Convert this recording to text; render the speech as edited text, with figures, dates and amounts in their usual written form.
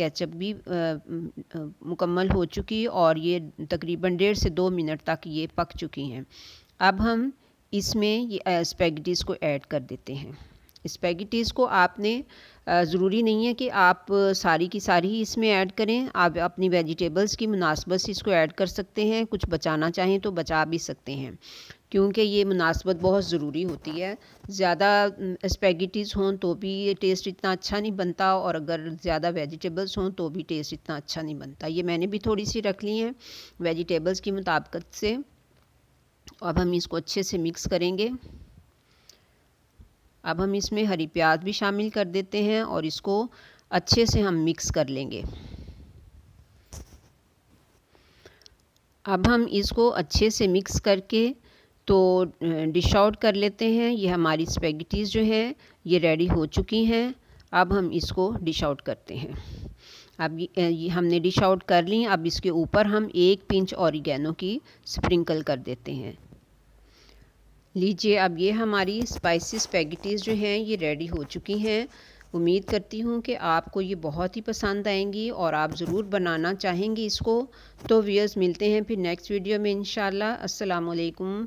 Ketchup भी मुकम्मल हो चुकी और ये तकरीबन 1.5 से 2 मिनट तक ये पक चुकी हैं। अब हम इसमें ये स्पैगेटीज़ को ऐड कर देते हैं। स्पैगेटीज़ को आपने ज़रूरी नहीं है कि आप सारी की सारी ही इसमें ऐड करें, आप अपनी वेजिटेबल्स की मुनासबत से इसको ऐड कर सकते हैं। कुछ बचाना चाहें तो बचा भी सकते हैं, क्योंकि ये मुनासबत बहुत ज़रूरी होती है। ज़्यादा स्पैगेटीज़ हों तो भी ये टेस्ट इतना अच्छा नहीं बनता, और अगर ज़्यादा वेजिटेबल्स हों तो भी टेस्ट इतना अच्छा नहीं बनता। ये मैंने भी थोड़ी सी रख ली हैं वेजिटेबल्स की मुताबिकत से। अब हम इसको अच्छे से मिक्स करेंगे। अब हम इसमें हरी प्याज भी शामिल कर देते हैं और इसको अच्छे से हम मिक्स कर लेंगे। अब हम इसको अच्छे से मिक्स करके तो डिश आउट कर लेते हैं। ये हमारी स्पैगेटीज़ जो हैं ये रेडी हो चुकी हैं। अब हम इसको डिश आउट करते हैं। अब ये हमने डिश आउट कर ली। अब इसके ऊपर हम 1 पिंच ऑरिगेनो की स्प्रिंकल कर देते हैं। लीजिए, अब ये हमारी स्पाइसी स्पैगेटीज़ जो हैं ये रेडी हो चुकी हैं। उम्मीद करती हूँ कि आपको ये बहुत ही पसंद आएंगी और आप ज़रूर बनाना चाहेंगी इसको। तो व्यूअर्स, मिलते हैं फिर नेक्स्ट वीडियो में इंशाल्लाह। अस्सलाम वालेकुम।